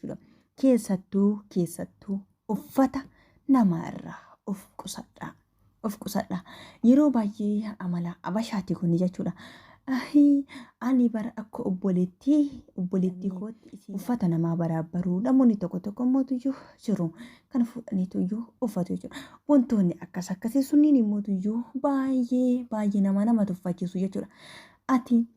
jechuudha. Keessattuu uffata namaarraa of qusadha. Of qusadha. Yeroo baay'ee amala abashaati kun jechuudha. Ani bara akka obboleettii kootti uffata namaa baraabbaruu namoonni tokko mootuyyuu jiru kan fuudhaniituyyuu uffatu jechuudha. Wantoonni akkasii sunniin immoo baay'ee nama tuffachiisu jechuudha. Ati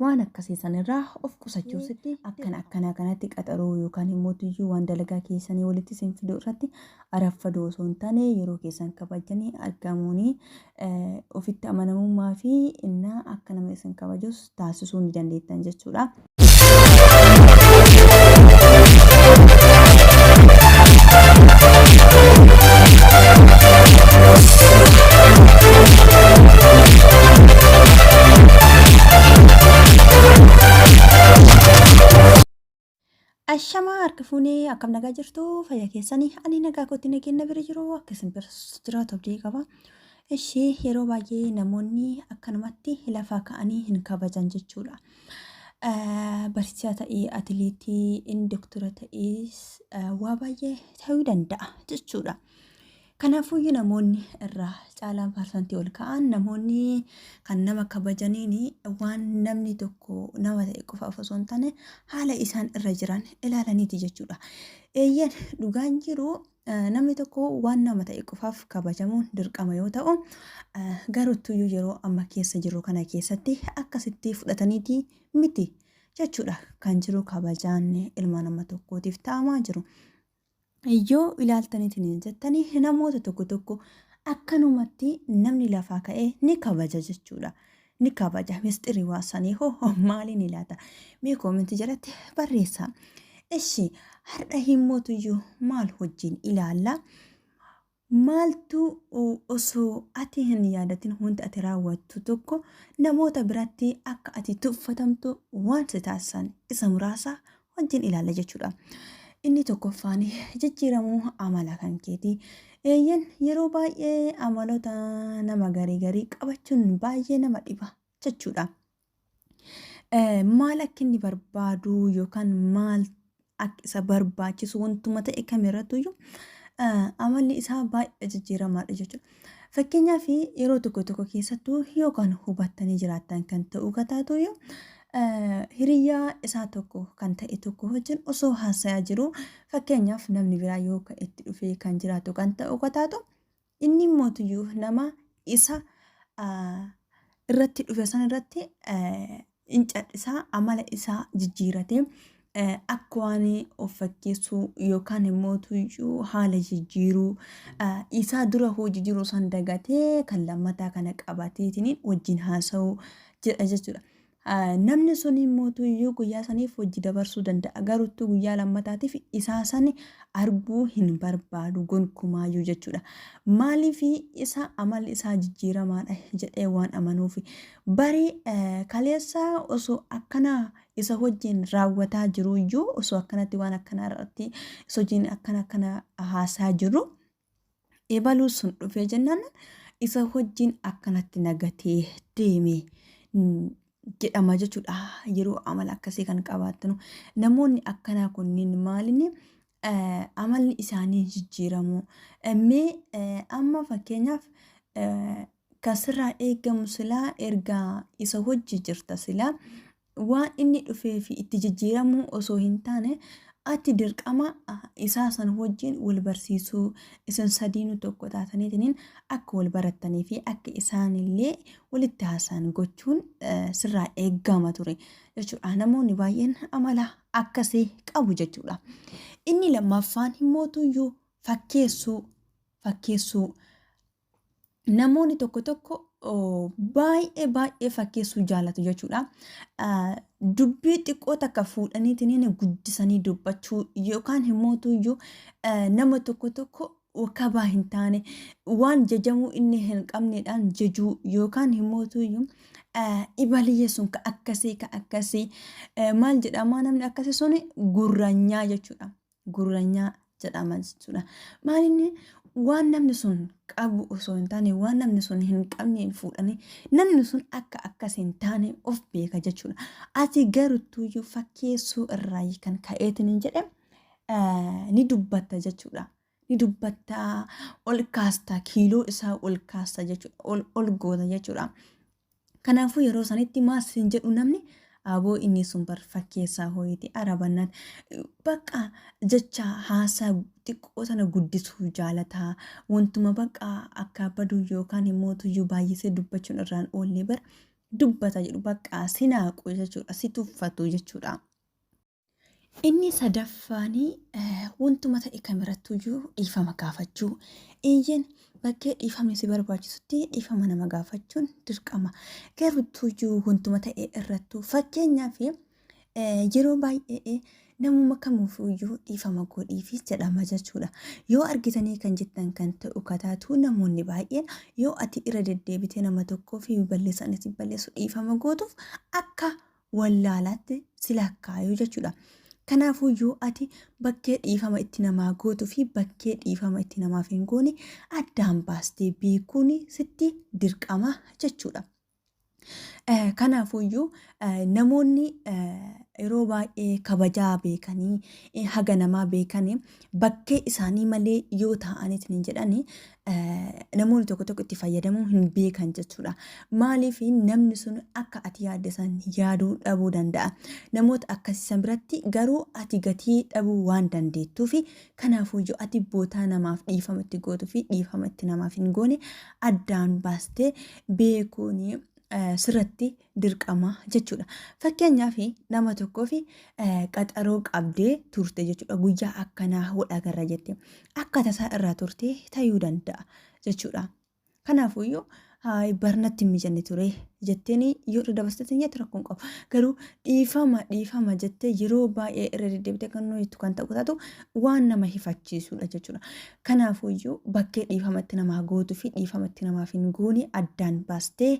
waan akkasii sanirraa of qusachuusitti akkana kanatti qaxaroo yookaan immoo waan dalagaa keessanii walitti isin fiduu irratti araffadoo osoo hin taane yeroo keessan kabajanii argamuuni ofitti amanamummaa fi innaa akka nama isin kabajus taasisuu ni dandeettan jechuudha. Ashamaa harka fuunee akkam nagaa jirtu fayyaa keessanii ani nagaa kootti nageenya bira jiru akkasiin bira jiraatu abdii qaba. Ishee yeroo baay'ee namoonni akkanumatti lafaa ka'anii hin kabajan jechuudha. Barsiisaa ta'ee atileetii doktora ta'es waa baay'ee ta'uu danda'a jechuudha. Kanaafuu namoonni irraa caalaan parsantii ol ka'an namoonni kan nama kabajaniin waan namni tokko nama ta'e qofaaf osoo hin taane haala isaan irra jiran ilaalaniiti jechuudha. Eeyyan dhugaan jiru namni tokko waan nama ta'e qofaaf kabajamuun dirqama yoo ta'u garuutuyyuu yeroo amma keessa jiru kana keessatti akkasitti fudhataniiti miti jechuudha kan jiru kabajaan ilma nama tokkootiif ta'amaa jiru. Yoo ilaaltaniitiin jettanii namoota tokko akkanumatti namni lafaa ka'ee ni kabaja jechuudha. Ni kabaja mistirii waasanii hoo maaliin ilaata? Mee koomentii jalatti barreessaa. Ishi har'a himmootuyyuu maal wajjin ilaalla? Maaltu osoo ati hin yaadatin wanti ati raawwattu tokko namoota biratti akka ati tuffatamtu waan si taasisan isa muraasa wajjin ilaalla jechuudha. Inni tokkoffaan jijjiiramuu amala kan keeti. Eeyyan yeroo baay'ee amalota nama garii qabachuun baay'ee nama dhiba jechuudha. Maal akka inni barbaadu yookaan maal akka isa barbaachisu wantuma ta'e kamirrattuyyuu amalli isaa baay'ee jijjiiramaadha jechuudha. Fakkeenyaaf yeroo tokko keessattuu yookaan hubattanii jiraattan kan ta'uu kataatuyyuu hiriyaa isaa tokko kan ta'e tokko wajjin osoo haasayaa jiru fakkeenyaaf namni biraa yoo itti dhufee kan jiraatu kan ta'u kataatu inni mootuyyuu nama isa irratti dhufe san irratti incadhisaa amala isaa jijjiirate akka waan of fakkeessuu yookaan mootuyyuu haala jijjiiruu isaa dura hojii jiru san dagatee kan lammataa kana qabateetiin wajjin haasa'uu jedha jechuudha. Namni sun mootuyyuu guyyaa saniif hojii dabarsuu danda'a garuutti guyyaa lammataatiif isaa sani arguu hin barbaadu gonkumaayyuu jechuudha. Maaliif isa amalli isaa jijjiiramaadha jedhee waan amanuuf barii kaleessaa osoo akkana isa wajjin raawwataa jiruyyuu osoo akkanatti waan akkanaa irratti isa wajjin akkana haasaa jiru eebaluu sun dhufee jennaan isa wajjin akkanatti nagatee deeme. Jedhama jechuudha. Yeroo amala akkasii kan qabaatanu namoonni akkanaa kunniin maalinni amalli isaanii jijjiiramu. Amma fakkeenyaaf kan sirraa eegamu silaa ergaa isa hojii jirta silaa waan inni dhufee fi itti jijjiiramu osoo hin taane ati dirqama isaa san wajjin wal barsiisuu isin sadiinuu tokko taataniitiin akka wal barattanii fi akka isaanillee walitti haasaan gochuun sirraa eegama ture jechuudha. Namoonni baay'een amala akkasii qabu jechuudha. Inni lammaffaan himmootuyyuu fakkeessuu namoonni tokko baay'ee fakkeessuu jaalatu jechuudha. Dubbii xiqqoo takka fuudhaniitiin guddisanii dubbachuu yookaan himmootuyyuu nama tokko kabaa hin taane waan jajamuu inni hin qabneedhaan jajuu yookaan himmootuyyuu ibaliyee sun ka akkasii maal jedhama namni akkasii sun gurranyaa jechuudha. Gurranyaa jedhama jechuudha. Maalinni waan namni sun qabu osoo hin taane waan namni sun hin qabneen fuudhanii namni sun akka akkas hin taane of beeka jechuudha. Ati garuttuyyuu fakkeessuu irraa kan ka'eetiin hin jedhe ni dubbatta jechuudha. Ni dubbatta ol kaasta kiiloo isaa ol kaasta jechuudha. Ol goota jechuudha. Kanaafuu yeroo sanitti maas hin jedhu namni aboo inni sun bar fakkeessaa ho'iti arabannaan bakka jecha haasaa xiqqoo sana guddisuu jaalataa wantuma bakka akka baduu yookaan immoo tuyyuu baay'isee dubbachuun irraan oollee bar dubbata jedhu bakka sinaaqu jechuudha si tuffatu jechuudha. Inni sadaffaanii wantuma ta'e kamirattuyyuu dhiifama gaafachuu eeyyen bakkee dhiifamni si barbaachisutti dhiifama nama gaafachuun dirqama. Garuttuyyuu wantuma ta'e irrattu fakkeenyaaf yeroo baay'ee namuma kamuufiyyuu dhiifama godhiifis jedhama jechuudha. Yoo argitanii kan jettan kan ta'u kataatu namoonni baay'een yoo ati irra deddeebitee nama tokkoo fi balleessanis balleessu dhiifama gootuuf akka wallaalaatti si lakkaa'u jechuudha. Kanaafuyyuu ati bakkee dhiifama itti namaa gootuu fi bakkee dhiifama itti namaaf hin goone addaan baastee beekuun sitti dirqama jechuudha. Kanaafuyyuu namoonni yeroo baay'ee kabajaa beekanii haga namaa beekanii bakkee isaanii malee yoo ta'aniitiin hin jedhanii namoonni tokko tokko itti fayyadamuu hin beekan jechuudha. Maaliif namni sun akka ati yaadde san yaaduu dhabuu danda'a. Namoota akkasiisan biratti garuu ati gatii dhabuu waan dandeettuuf kanaafuyyuu ati bootaa namaaf dhiifama itti gootuu fi dhiifama itti namaaf hin goone addaan baastee beekuun sirratti dirqama jechuudha. Fakkeenyaaf nama tokkoo fi qaxaroo qabdee turte jechuudha. Guyyaa akkanaa hodha garra jette akka tasaa irraa turte ta'uu danda'a jechuudha. Kanaafuyyuu barnatti mijanne ture jetteen yoo dabarsitee jette rakkoon qabu. Garuu dhiifama jettee yeroo baay'ee irra deddeebitee kan nuyi kan ta'u taatu waan nama hifachiisudha jechuudha. Kanaafuyyuu bakkee dhiifamatti namaa gootuu fi dhiifamatti namaaf hin goone addaan baastee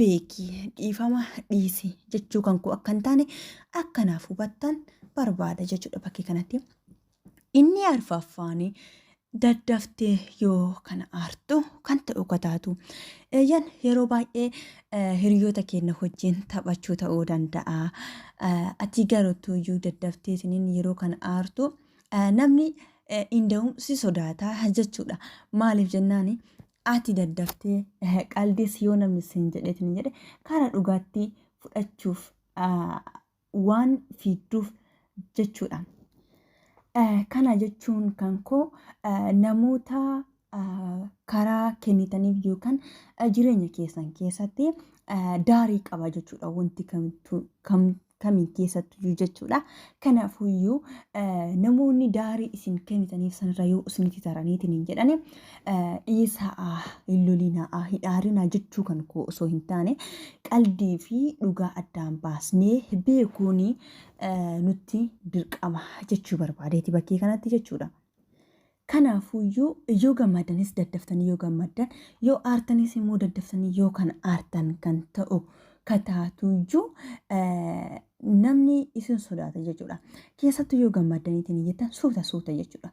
beeki dhiifama dhiisi jechuu kan koo akka hin taane akkanaaf hubattan barbaada jechuudha bakkee kanatti. Inni arfaffaanii daddaftee yoo kana aartu kan ta'u kataatu eeyyan yeroo baay'ee hiriyoota keenya wajjin taphachuu ta'uu danda'a. Ati garuttuyyuu daddafteetiin yeroo kana aartu namni inda'uun si sodaata jechuudha. Maaliif jennaan ati daddaftee qaldiis yoo namni siin jedheetiin jedhe kana dhugaatti fudhachuuf waan fiidduuf jechuudha. Kana jechuun kan koo namoota karaa kennitaniif yookaan jireenya keessan keessatti daarii qaba jechuudha. Wanti kamiin keessattuu jechuudha. Kanaafuyyuu namoonni daarii isin kennitaniif sanarra yoo isinitti taraniitiin hin jedhani dhiisaa hin lolinaa hin dhaarinaa jechuu kan koo osoo hin taane qalbii fi dhugaa addaan baasnee beekuun nutti dirqama jechuu barbaadeeti bakkee kanatti jechuudha. Kanaafuyyuu yoo gammadanis daddaftanii yoo gammadan yoo aartanis immoo daddaftanii yoo kan aartan kan ta'u kataatuyyuu namni isin sodaata jechuudha. Keessattuu yoo gammadaniitiin jettan suuta jechuudha.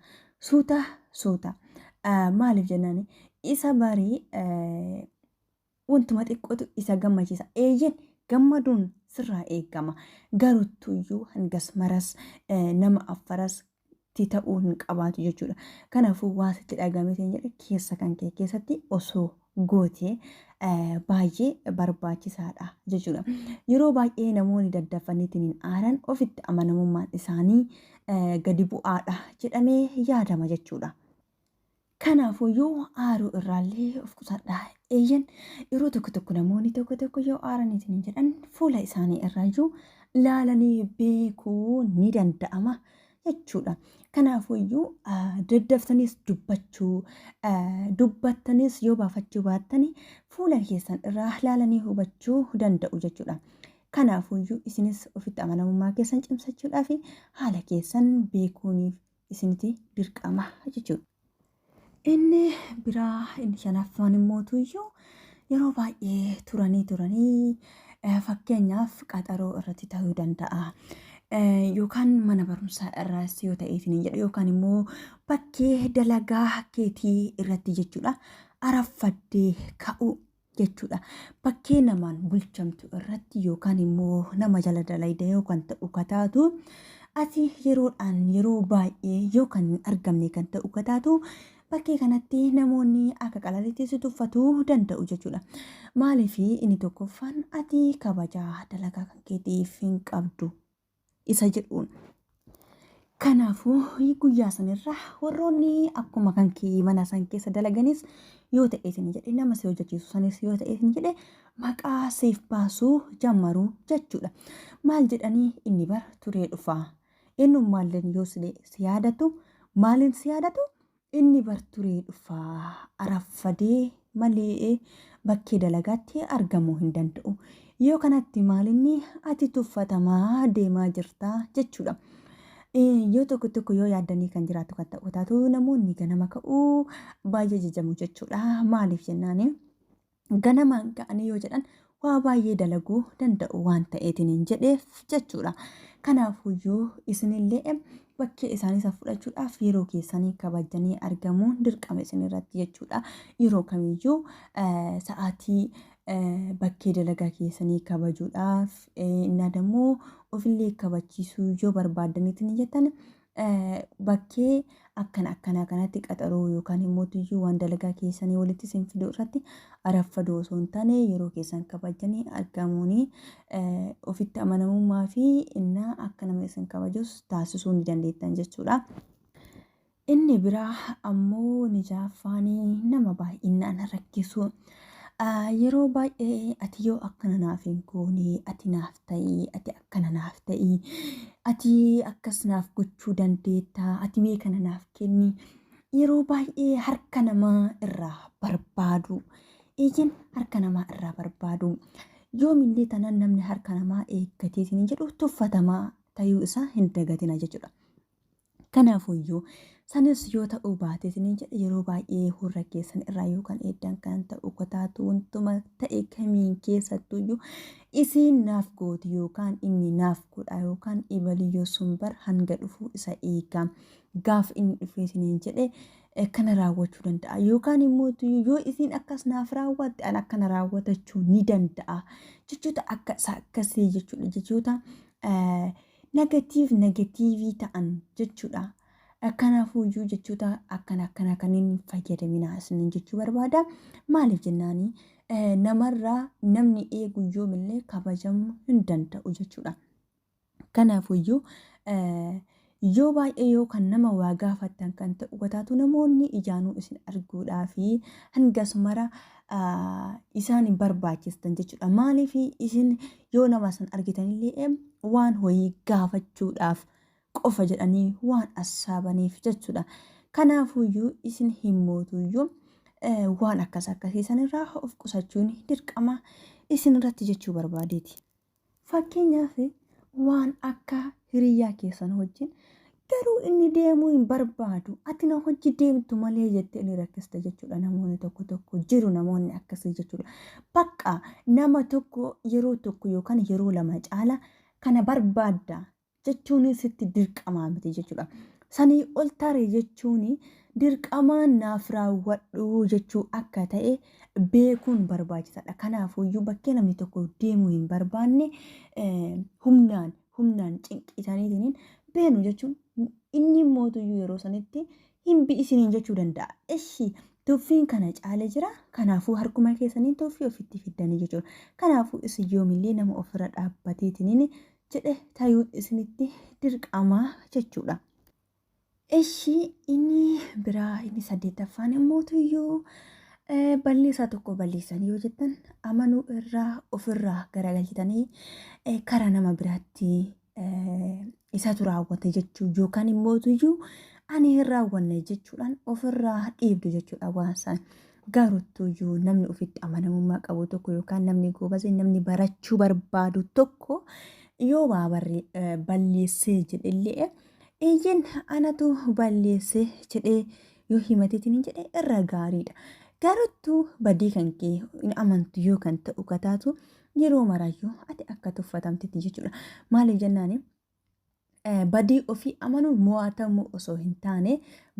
Suuta maaliif jennaan isa barii wantuma xiqqootu isa gammachiisa. Eeyyen gammaduun sirraa eegama. Garuttuyyuu hangas maras nama affaras ta'uu hin qabaatu jechuudha. Kanaafuu waan sitti dhagameetiin jedhe keessa kan kee keessatti osoo gootee baay'ee barbaachisaadha jechuudha. Yeroo baay'ee namoonni daddafaniitiin hin aaran ofitti amanamummaan isaanii gadi bu'aadha jedhamee yaadama jechuudha. Kanaafuyyuu aaruu irraallee of qusadhaa. Eeyyan yeroo tokko namoonni tokko yoo aaraniitiin jedhan fuula isaanii irraayyuu laalanii beekuu ni danda'ama jechuudha. Kanaafuyyuu daddaftaniis dubbattanis yoo baafachuu baattanii fuula keessan irraa laalanii hubachuu danda'u jechuudha. Kanaafuyyuu isinis ofitti amanamummaa keessan cimsachuudhaa fi haala keessan beekuuniif isinitti dirqama jechuudha. Inni biraa inni shanaffaan immootuyyuu yeroo baay'ee turanii fakkeenyaaf qaxaroo irratti ta'uu danda'a. yookaan mana barumsaa irraas yoo ta'eetiin jedha yookaan immoo bakkee dalagaa keetii irratti jechuudha. Araffaddee ka'u jechuudha. Bakkee namaan bulchamtu irratti yookaan immoo nama jala dalayda yookaan ta'u kataatu ati yeroodhaan yeroo baay'ee yookaan argamne kan ta'u kataatu bakkee kanatti namoonni akka qalalitti si tuffatuu danda'u jechuudha. Maaliif inni tokkoffaan ati kabajaa dalagaa kan keetiif hin qabdu isa jedhuun. Kanaafuu guyyaa sanirra warroonni akkuma kan kee mana san keessa dalaganis yoo ta'eetiin jedhe nama si hojjechiisu sanis yoo ta'eetiin jedhe maqaa siif baasuu jammaruu jechuudha. Maal jedhanii inni bar turee dhufaa. Eenyummaalleen yoo si yaadatu maaliin si yaadatu inni bar turee dhufaa araffadee malee bakkee dalagaatti argamuu hin danda'u. Yoo kanatti maalinni ati tuffatamaa deemaa jirtaa jechuudha. Yoo tokko yoo yaaddanii kan jiraatu kan ta'u taatu namoonni ganama ka'uu baay'ee jajamu jechuudha. Maaliif jennaani ganamaan ka'anii yoo jedhan waa baay'ee dalaguu danda'u waan ta'eetiin hin jedheef jechuudha. Kanaafuyyuu isinillee bakkee isaaniis fudhachuudhaaf yeroo keessanii kabajanii argamuun dirqama isinirratti jechuudha. Yeroo kamiyyuu sa'aatii bakkee dalagaa keessanii kabajuudhaaf innadammoo ofillee kabachiisuu yoo barbaadaniitiin jettan bakkee akkanaa kanatti qaxaroo yookaan immoo tuyyuu waan dalagaa keessanii walitti isin fiduu irratti araffadoo osoo hin taane yeroo keessan kabajanii argamuun ofitti amanamummaa fi innaa akka nama isin kabajus taasisuu ni dandeettan jechuudha. Inni biraa ammoo nijaafaanii nama baay'inaan rakkisu. Yeroo baay'ee ati yoo akkana naaf hin goone ati naaf ta'ii ati akkana naaf ta'ii ati akkas naaf gochuu dandeetta ati mee kana naaf kenni yeroo baay'ee harka namaa irraa barbaadu. Ijin harka namaa irraa barbaadu yoomillee tanan namni harka namaa eeggateetiin jedhu tuffatamaa ta'uu isaa hin dagatina jechuudha. Kanaafuyyuu sanis yoo ta'uu baateetiin jedhe yeroo baay'ee hurra keessan irraa yookaan eeddan kan ta'u kotaatu wantuma ta'e kamiin keessattuyyuu isiin naaf gooti yookaan inni naaf godha yookaan ibaliyyoo sun bar hanga dhufuu isa eegaa gaaf inni dhufeetiin jedhe kana raawwachuu danda'a yookaan immoo yoo isiin akkas naaf raawwatte an akkana raawwatachuu ni danda'a jechuudha. Akkasii jechuudha jechuudha negatiivii ta'an jechuudha. Kanaafuyyuu jechuudha akkana kan inni fayyadaminaa isinin jechuu barbaada. Maaliif jennaani namarraa namni eegu yoomillee kabajamuu hin danda'u jechuudha. Kanaafuyyuu yoo baay'ee yoo kan nama waa gaafattan kan ta'u gotaatu namoonni ijaanuu isin arguudhaa fi hangas mara isaan barbaachistan jechuudha. Maaliif isin yoo nama san argitanillee waan hoyii gaafachuudhaaf qofa jedhanii waan assaabaniif jechuudha. Kanaafuyyuu isin hin mootuyyuu waan akkasii sanirraa of qusachuun dirqama isinirratti jechuu barbaadeeti. Fakkeenyaaf waan akka hiriyyaa keessan wajjin garuu inni deemuu hin barbaadu ati na hojii deemtu malee jettee ni rakkista jechuudha. Namoonni tokko jiru namoonni akkasii jechuudha. Bakka nama tokko yeroo tokko yookaan yeroo lama caala kana barbaadda jechuun sitti dirqamaa miti jechuudha. Sanii ol tarii jechuun dirqamaan naaf raawwadhu jechuu akka ta'e beekuun barbaachisaadha. Kanaafuyyuu bakkee namni tokko deemuu hin barbaanne humnaan cinqitaniitiin beenu jechuun inni mootuyyuu yeroo sanitti hin bi'isiniin jechuu danda'a. Ishi tuffiin kana caale jira kanaafuu harkuma keessanii tuffii ofitti fiddanii jechuudha. Kanaafuu isin yoomillee nama ofirra dhaabbateetiin jedhe tayuun isinitti dirqamaa jechuudha. Ishi inni biraa inni 8ffaan immootuyyuu balleessaa tokko balleessan yoo jettan amanuu irraa ofirraa garagalchitanii karaa nama biraatti isatu raawwate jechuu yookaan immootuyyuu ani hin raawwanne jechuudhaan ofirraa dhiibdu jechuudha. Waan san gaaruttuyyuu namni ofitti amanamummaa qabu tokko yookaan namni goobase namni barachuu barbaadu tokko yoo balleessee jedhellee iyyin anatu balleessee jedhee yoo himateetiin jedhe irra gaariidha. Gaaruttuu badii kan kee hin amantu yoo kan ta'u kataatu yeroo marayyuu ati akka tuffatamtetti jechuudha. Maaliif jennaani badii ofii amanuun mo'atamuu osoo hin taane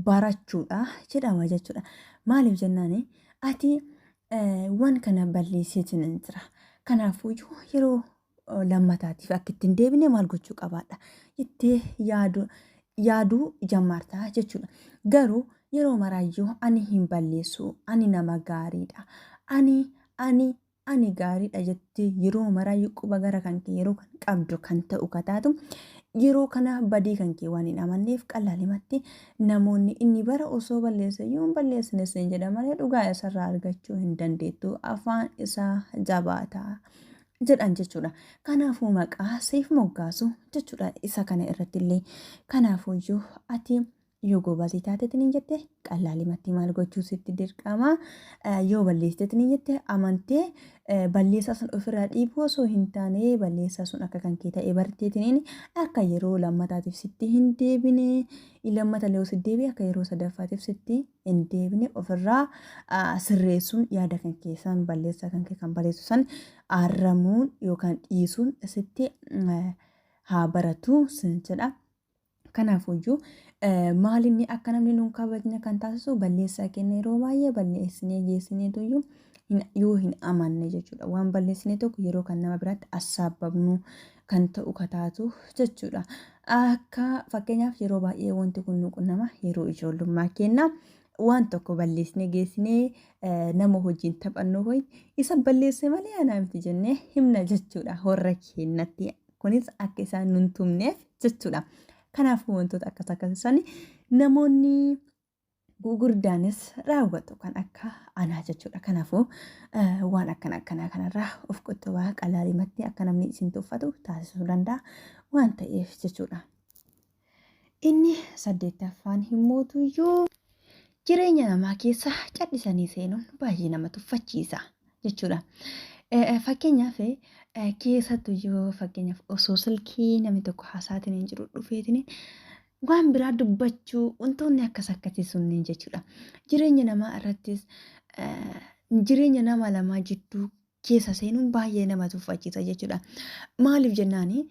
barachuudha jedhama jechuudha. Maaliif jennaan ati waan kana balleessitiin hin jira. Kanaafuu yeroo lammataatiif akka ittiin deebine maal gochuu qabaadha jettee yaaduu jammartaa jechuudha. Garuu yeroo maraayyuu ani hin balleessu, ani nama gaariidha, ani gaariidha jettee yeroo maraayyuu quba gara kan kee yeroo kan qabdu kan ta'u kataatu yeroo kana badii kan kee waan hin amanneef qalaalimatti namoonni inni bara osoo balleessayyuu balleessine seen jedha malee dhugaa isarraa argachuu hin dandeettu afaan isaa jabaataa jedhan jechuudha. Kanaafuu maqaa siif moggaasu jechuudha isa kana irratti illee. Kanaafuu ati yoo gobaasii taateetiin hin jette qalaalimatti maal gochuu sitti dirqama. Yoo balleessiteetiin hin jette amantee balleessaa sun ofirraa dhiibuu osoo hin taane balleessaa sun akka kan kee ta'e barteetiin akka yeroo lammataatiif sitti hin deebine lammata illee osoo deebi'e akka yeroo sadaffaatiif sitti hin deebine ofirraa sirreessuun yaada kan keessan balleessaa kan kee kan balleessu san arramuun yookaan dhiisuun sitti haa baratu sin jedha. Kanaafuu maalinni akka namni nuun kabajna kan taasisu balleessaa kenna yeroo baay'ee balleessinee geessineetu yoo hin amanne jechuudha. Waan balleessine tokko yeroo kan nama biraatti assaababnu kan ta'u kataatu jechuudha. Akka fakkeenyaaf yeroo baay'ee wanti kun nu qunnama yeroo ijoollummaa kenna. Waan tokko balleessinee geessinee nama hojiin taphannu ho'i isa balleesse malee anaa miti jennee himna jechuudha warra keenyatti. Kunis akka isaan nun tumneef jechuudha. Kanaafuu wantoota akkas akkasisan namoonni gurguddaanis raawwatu kan akka anaa jechuudha. Kanaafuu waan akkanaa kanarraa of qottobaa qalaalimatti akka namni isin tuffatu taasisuu danda'a waan ta'eef jechuudha. Inni 8ffaan himmootuyyuu jireenya namaa keessa callisanii seenuun baay'ee nama tuffachiisa jechuudha. Fakkeenyaaf keessattuu fakkeenyaaf osoo silkii namni tokko haasaatiin hin jiru dhufeetiin waan biraa dubbachuu wantoonni akkas akkasii sunniin jechuudha. Jireenya namaa irrattis jireenya nama lamaa jidduu keessa seenuun baay'ee nama tuffachiisa jechuudha. Maaliif jennaani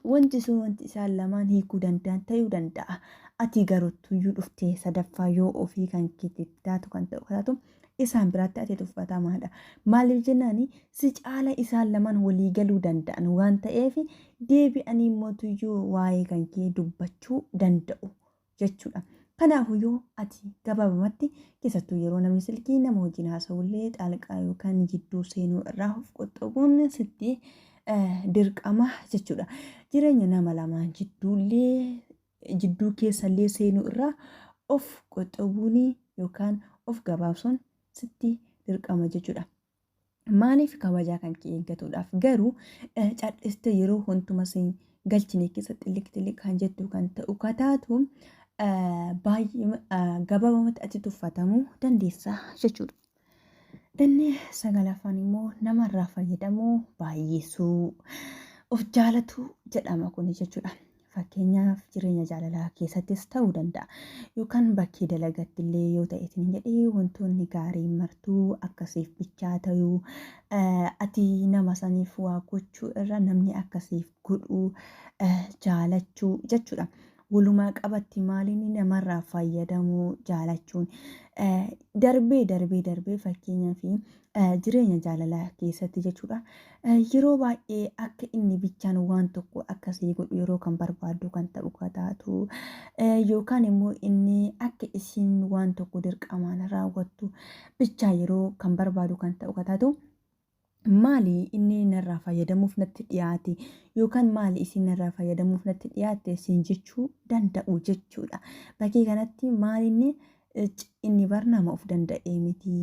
wanti isaan lamaan hiikuu danda'an ta'uu danda'a. Ati garuutuyyuu dhuftee sadaffaa yoo ofii kan keetti taatu kan ta'u kataatu isaan biraatti ati tuffatamaadha. Maaliif jennaani si caala isaan lamaan walii galuu danda'an waan ta'eef deebi'anii mootuyyuu waa'ee kan kee dubbachuu danda'u jechuudha. Kanaafuu ati gabaabumatti keessattuu yeroo namni silkii nama wajjin haasa'ullee xaalqaa yookaan jidduu seenuu irraa of qoxxobuun sitti dirqama jechuudha. Jireenya nama lamaan jidduu keessallee seenuu irraa of qoxxobuun yookaan of gabaabsuun sitti dirqama jechuudha. Maaliif kabajaa kan kee eeggatuudhaaf garuu cal'iste yeroo hontuma siin galchine keessa xilliq kan jettu kan ta'u kataatu baay'ee gabaabumatti ati tuffatamuu dandeessa jechuudha. Inni 9ffaan immoo namarraa fayyadamuu baay'isuu of jaalatu jedhama kun jechuudha. Fakkeenyaaf jireenya jaalalaa keessattis ta'uu danda'a. Yookaan bakkee dalagatti illee yoo ta'eetiin jedhee wantoonni gaariin martuu akkasiif bichaa ta'uu ati nama saniif waa gochuu irra namni akkasiif godhuu jaalachuu jechuudha. Walumaa qabatti maaliin namarraa fayyadamuu jaalachuun darbee fakkeenyaaf jireenya jaalalaa keessatti jechuudha. Yeroo baay'ee akka inni bichaan waan tokko akkasii godhu yeroo kan barbaadu kan ta'u kataatu yookaan immoo inni akka isin waan tokko dirqamaan raawwattu bichaa yeroo kan barbaadu kan ta'u kataatu maali inni narraa fayyadamuuf natti dhiyaate yookaan maali isin narraa fayyadamuuf natti dhiyaate isin jechuu danda'u jechuudha. Bakkee kanatti maalinni inni barnama of danda'ee miti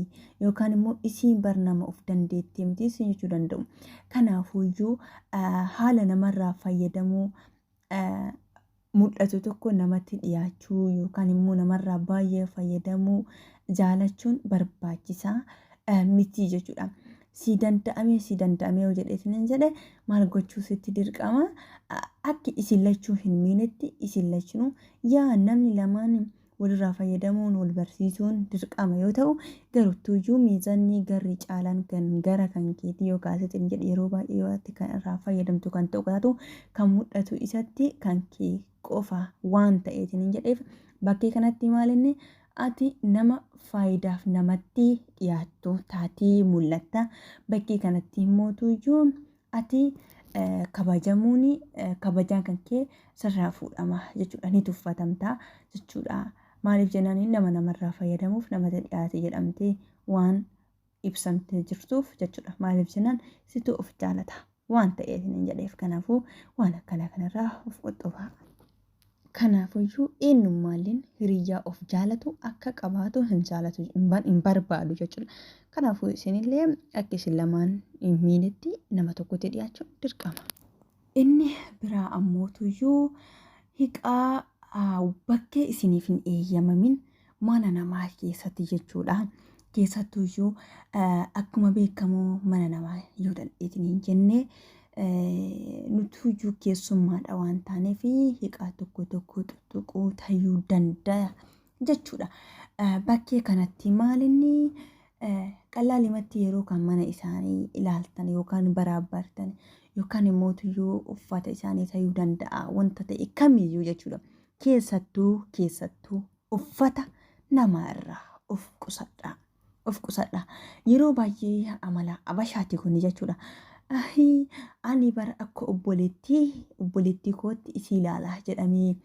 yookaan immoo isiin barnama of dandeettee miti isin jechuu danda'u. Kanaafuu haala namarraa fayyadamuu mul'atu tokko namatti dhiyaachuu yookaan immoo namarraa baay'ee fayyadamuu jaalachuun barbaachisaa miti jechuudha. Si danda'amee yoo jedheetiin jedhe maal gochuu sitti dirqama akka isin lachuu hin miinetti isin lachinuu yaa namni lamaan walirraa fayyadamuun wal barsiisuun dirqama yoo ta'u garuttuyyuu miizanni garri caalaan kan gara kan keetii yoo kaasitin jedhe yeroo baay'ee yoo ati kan irraa fayyadamtu kan ta'u taatu kan mul'atu isatti kan kee qofa waan ta'eetiin jedheef bakkee kanatti maalinni ati nama faayidaaf namatti dhiyaattu taatii mul'atta bakkee kanatti mootuyyuu ati kabajamuun kabajaan kan kee sirraa fuudhama jechuudha ni tuffatamta jechuudha. Maaliif jennaan nama namarraa fayyadamuuf namatti dhiyaate jedhamtee waan ibsamtee jirtuuf jechuudha. Maaliif jennaan situ of jaalata waan ta'eef hin jedheef kanaafuu waan akkana kanarraa of qoxxofaa. Kanaafuyyuu eenyummaalleen hiriyyaa of jaalatu akka qabaatu hin jaalatu hin barbaadu jechuudha. Kanaafuu isinillee akka isin lamaan hin miinetti nama tokkotti dhiyaachuun dirqama. Inni biraa ammootuyyuu hiiqaa bakkee isiniif hin eeyyamamin mana namaa keessatti jechuudha. Keessattuyyuu akkuma beekamu mana namaa yoo dandheetiin hin jenne nutuyyuu keessummaadha waan taaneef hiiqaa tokko tuttuquu ta'uu danda'a jechuudha. Bakkee kanatti maalinni qalaalimatti yeroo kan mana isaanii ilaaltan yookaan baraabbartan yookaan immoo uffata isaanii ta'uu danda'a wanta ta'e kamiyyuu jechuudha. Keessattuu uffata namarraa of qusadha. Yeroo baay'ee amala abashaati kun jechuudha. Ani bara akka obboleettii kootti isii ilaalaa jedhamee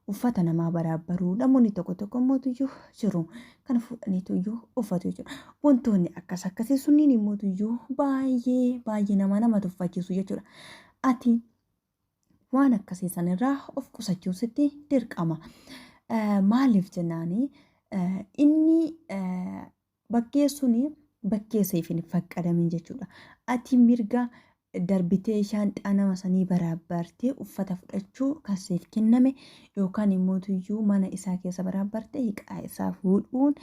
uffata namaa baraabbaruu namoonni tokko mootuyyuu jiru kan fuudhaniituyyuu uffatu jechuudha. Wantoonni akkasii sunniin immoo baay'ee nama tuffachiisu jechuudha. Ati waan akkasii sanirraa of qusachuu sitti dirqama. Maaliif jennaani inni bakkee suni bakkee seef hin faqqadamin jechuudha. Ati mirga darbitee shaanxaa nama sanii baraabbartee uffata fudhachuu kan seef kenname yookaan immoo mana isaa keessa baraabbartee hiiqaa isaa fuudhuun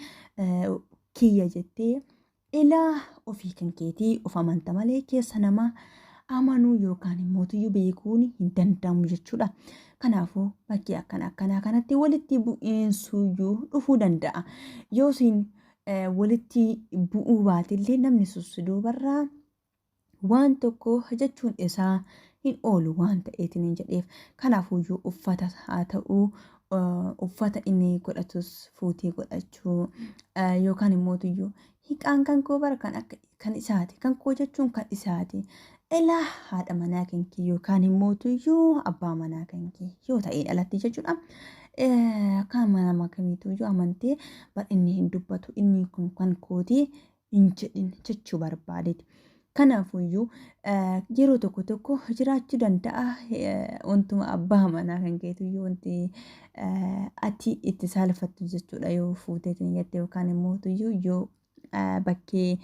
kiyya jettee ilaa ofii kan keetii of amanta malee keessa namaa amanuu yookaan immoo beekuun hin danda'amu jechuudha. Kanaafuu bakkee akkanaa kanatti walitti bu'iinsuyyuu dhufuu danda'a. Yoo isin walitti bu'uu baatillee namni sussiduu barraa waan tokko jechuun isaa hin oolu waan ta'eetiin hin jedheef kanaafuyyuu uffata haa ta'uu uffata inni godhatus fuutii godhachuu yookaan immoo hiiqaan kan koo bara kan isaati kan koo jechuun kan isaati ilaa haadha manaa kan kee yookaan immoo abbaa manaa kan kee yoo ta'e dhalatti jechuudha. Kan nama kamiituyyuu amantee inni hin dubbatu inni kun kan kootii hin jedhin jechuu barbaadeeti. Kanaafuyyuu yeroo tokko jiraachuu danda'a wantuma abbaa manaa kan keetuyyuu wanti ati itti saalfattu jechuudha yoo fuuteetiin jette yookaan immoo yoo bakkee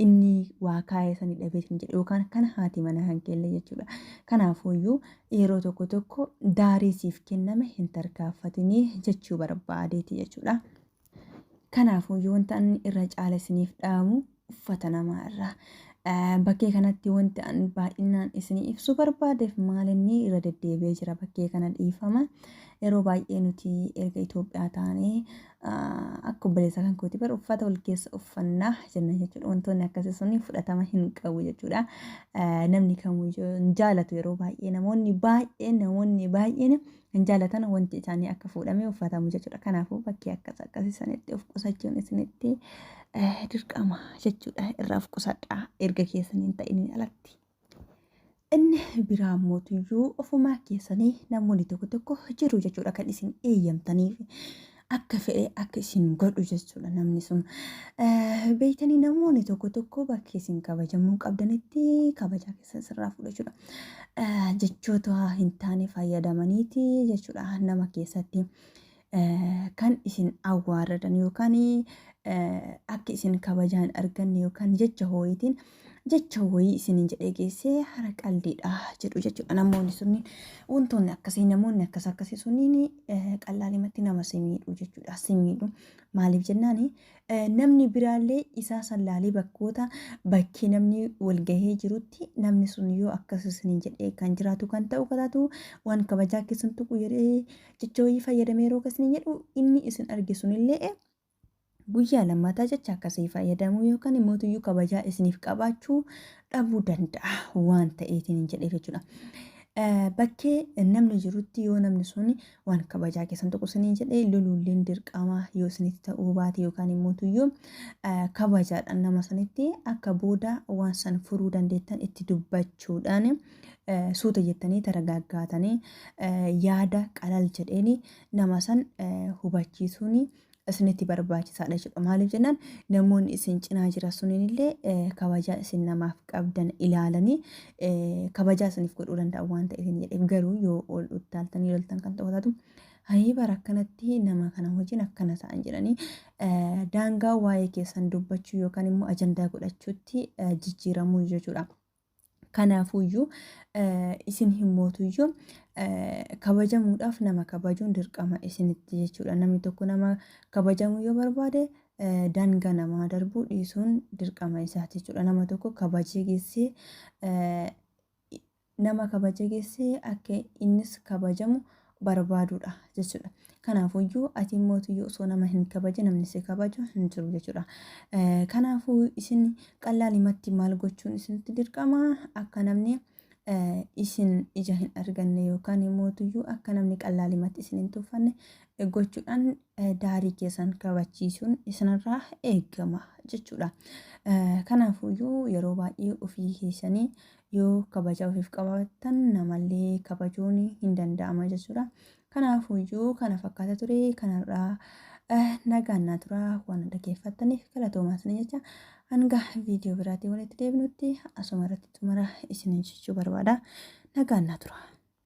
inni waa kaayee sanii dhabeetiin jedhe yookaan kana haati manaa kan keelle jechuudha. Kanaafuyyuu yeroo tokko daarii siif kenname hin tarkaanfatinii jechuu barbaadeeti jechuudha. Kanaafuyyuu wanta inni irra caala isiniif dhaamu uffata namaa irraa. Bakkee kanatti wanti an baay'inaan isinii ibsu barbaadeef maalinni irra deddeebi'ee jira bakkee kana dhiifama. Yeroo baay'ee nuti erga Itoophiyaa taanee akka obboleessa kan kooti bara uffata wal keessa uffannaa jenna jechuudha. Wantoonni akkasii sun fudhatama hin qabu jechuudha. Namni kamiyyuu hin jaalatu yeroo baay'ee namoonni baay'een hin jaalatan wanti isaanii akka fuudhamee uffatamu jechuudha. Kanaafuu bakkee akkasii sanitti of qusachuun isinitti dirqama jechuudha. Irraa of qusadhaa erga keessanii hin ta'in alatti. Inni biraa mootuyyuu ofumaa keessanii namoonni tokko jiru jechuudha kan isin eeyyamtaniif akka fedhe akka isin godhu jechuudha namni sun. Beektanii namoonni tokko bakkee isin kabajamuu qabdanitti kabajaa keessan sirraa fudhachuudha. Jechoota hin taane fayyadamaniiti jechuudha nama keessatti kan isin awwaaradan yookaan akka isin kabajaan arganne yookaan jecha hooyitiin jecha wayii isiniin jedhee geessee hara qaldiidha jedhu jechuudha. Namoonni sunni wantoonni akkasii namoonni akkasii sunniin qallaalimatti nama simiidhu jechuudha. Simiidhu maaliif jennaani namni biraallee isaa sallaalee bakkee namni walgahee jirutti namni sun yoo akkas isiniin jedhee kan jiraatu kan ta'u kataatu waan kabajaa keessan tuqu jedhee jecha wayii fayyadamee yeroo akkasii jedhu inni isin arge sunillee guyyaa lammataa jecha akkasii fayyadamuu yookaan immoo tuyyuu kabajaa isiniif qabaachuu dhabuu danda'a waan ta'eetiin jedhee jechuudha. Bakkee namni jirutti yoo namni sun waan kabajaa keessan tokko isiniin jedhee loluulleen dirqama yoo isinitti ta'uu baate yookaan immoo tuyyuu kabajaadhaan nama sanitti akka booda waan san furuu dandeettan itti dubbachuudhaan suuta jettanii taragaaggaatanii yaada qalal jedheeni nama san hubachiisuun isinitti barbaachisaadha jechuudha. Maaliif jennaan namoonni isin cinaa jira sunillee kabajaa isin namaaf qabdan ilaalanii kabajaa isiniif godhuu danda'u waan ta'eef jedheef garuu yoo ol utaaltanii loltan kan ta'u hayii bara akkanatti nama kana wajjin akkana ta'an jedhanii daangaa waa'ee keessan dubbachuu yookaan immoo ajandaa godhachuutti jijjiiramuu jechuudha. Kanaafuyyuu isin himmootuyyuu kabajamuudhaaf nama kabajuun dirqama isinitti jechuudha. Namni tokko nama kabajamuu yoo barbaade daangaa namaa darbuu dhiisuun dirqama isaati jechuudha. Nama tokko kabajee geessee akka innis kabajamu barbaaduudha jechuudha. Kanaafuyyuu ati mootiyyuu osoo nama hin kabaje namni si kabaju hin jiru jechuudha. Kanaafuu isin qallaalimatti maal gochuun isinitti dirqama akka namni isin ija hin arganne yookaan mootiyyuu akka namni qallaalimatti isin hin tuffanne gochuudhaan daarii keessan kabachiisuun isinirraa eegama jechuudha. Kanaafuyyuu yeroo baay'ee ofii keessanii yoo kabajaa ofiif qabaatan namallee kabajuun hin danda'ama jechuudha. Kanaafuyyuu kana fakkaata ture kanarraa nagaannaa tura waan dhaggeeffattaniif galatoomaa isin jecha hanga viidiyoo biraatiin walitti deebinutti asuma irratti xumura isiniin jechuu barbaada. Nagaannaa tura.